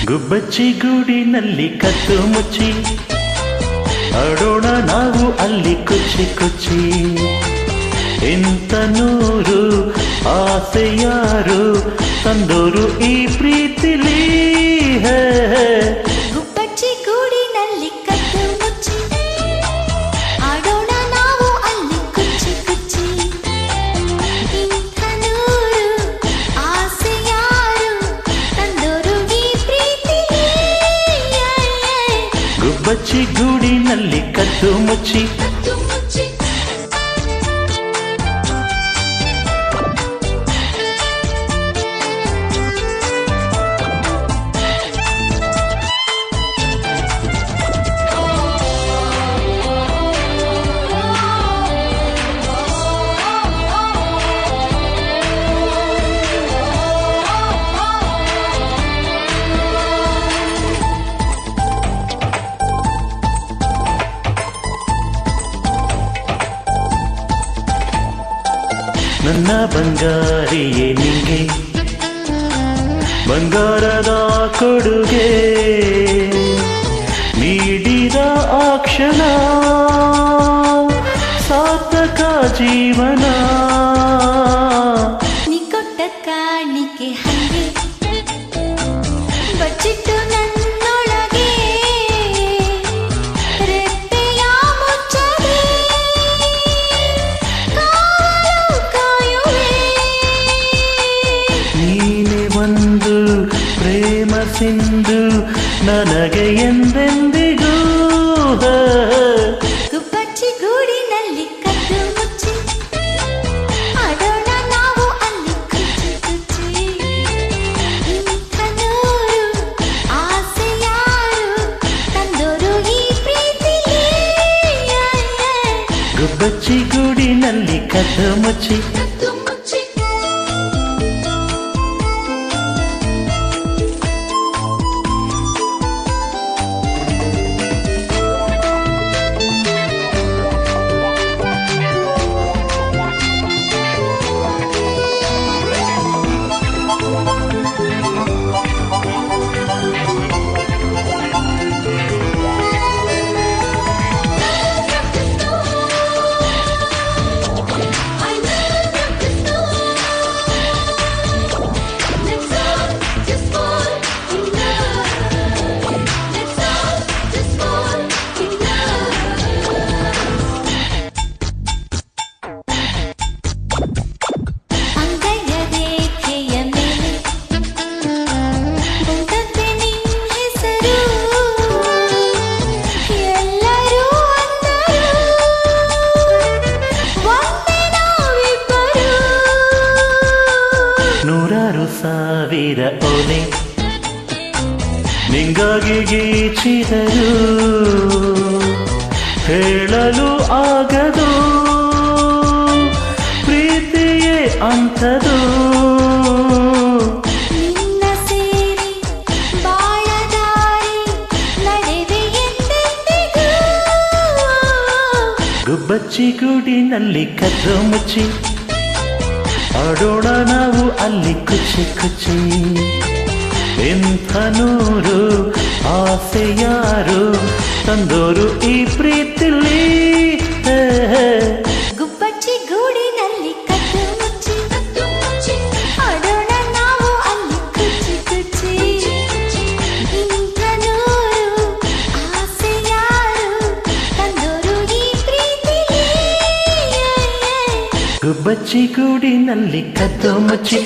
ಗುಬ್ಬಚ್ಚಿ ಗೂಡಿನಲ್ಲಿ ಕದ್ದು ಮುಚ್ಚಿ ಆಡೋಣ ನಾವು ಅಲ್ಲಿ ಕುಚ್ಚಿ ಕುಚ್ಚಿ. ಇಂಥ ನೂರು ಆಸೆ ಯಾರು ತಂದೋರು ಈ ಪ್ರೀತಿಲಿ. ಗುಬ್ಬಚ್ಚಿ ಗೂಡಿನಲ್ಲಿ ಕದ್ದು ಮುಚ್ಚಿ ಆಡೋಣ ನಾವು ಅಲ್ಲಿ ಕುಚ್ಚಿ ಕುಚ್ಚಿ. ಇಂಥ ನೂರು ಆಸೆ ಯಾರು ತಂದೋರು ಈ ಪ್ರೀತಿಲಿ. ಗುಬ್ಬಚ್ಚಿ ಗೂಡಿನಲ್ಲಿ ಕದ್ದು ಮುಚ್ಚಿ ನನ್ನ ಬಂಗಾರಿಯೇ ನಿಂಗೆ ಬಂಗಾರದ ಕೊಡುಗೆ ನೀಡಿದ ಆ ಕ್ಷಣ ಸಾರ್ಥಕ ಜೀವನ. ನೀ ಕೊಟ್ಟ ಕಾಣಿಕೆ ಹಂಗೆ ಬಚ್ಚಿಟ್ಟು ನನ್ನೊಳಗೆ ರೆಪ್ಪೆಯ ಮುಚ್ಚದೆ ಕಾವಲು ಕಾಯುವೆ. ನೀನೆ ಒಂದು ಪ್ರೇಮ ಸಿಂಧು ನನಗೆ ಎಂದೆಂದಿಗೂ. ಗುಬ್ಬಚ್ಚಿ ಗೂಡಿನಲ್ಲಿ ಕದ್ದು ಮುಚ್ಚಿ ಆಡೋಣ ನಾವು ಅಲ್ಲಿ ಕುಚ್ಚಿ ಕುಚ್ಚಿ. ಇಂಥ ನೂರು ಆಸೆ ಯಾರು ತಂದೋರು ಈ ಪ್ರೀತಿಲಿ. ಗುಬ್ಬಚ್ಚಿ ಗೂಡಿನಲ್ಲಿ ಕದ್ದು ಮುಚ್ಚಿ ನೂರಾರು ಸಾವಿರ ಓಲೆ ನಿಂಗಾಗಿ ಗೀಚಿದರು ಹೇಳಲು ಆಗದು ಪ್ರೀತಿಯೇ ಅಂಥದು. ನಿನ್ನ ಸೇರಿ ಬಾಳದಾರಿ ನಡೆವೆ ಎಂದೆಂದಿಗೂ. ಗುಬ್ಬಚ್ಚಿ ಗೂಡಿನಲ್ಲಿ ಕದ್ದು ಮುಚ್ಚಿ ಆಡೋಣ ನಾವು ಅಲ್ಲಿ ಕುಚ್ಚಿ ಕುಚ್ಚಿ. ಇಂಥ ನೂರು ಆಸೆ ಯಾರು ತಂದೋರು ಈ ಪ್ರೀತಿಲಿ. ಗುಬ್ಬಚ್ಚಿ ಗೂಡಿನಲ್ಲಿ ಕದ್ದು ಮುಚ್ಚಿ ಆಡೋಣ ನಾವು ಅಲ್ಲಿ ಕುಚ್ಚಿ ಕುಚ್ಚಿ. ಇಂಥ ನೂರು ಆಸೆ ಯಾರು ತಂದೋರು ಈ ಪ್ರೀತಿಲಿ. ಗುಬ್ಬಚ್ಚಿ ಗೂಡಿನಲ್ಲಿ ಕದ್ದು ಮುಚ್ಚಿ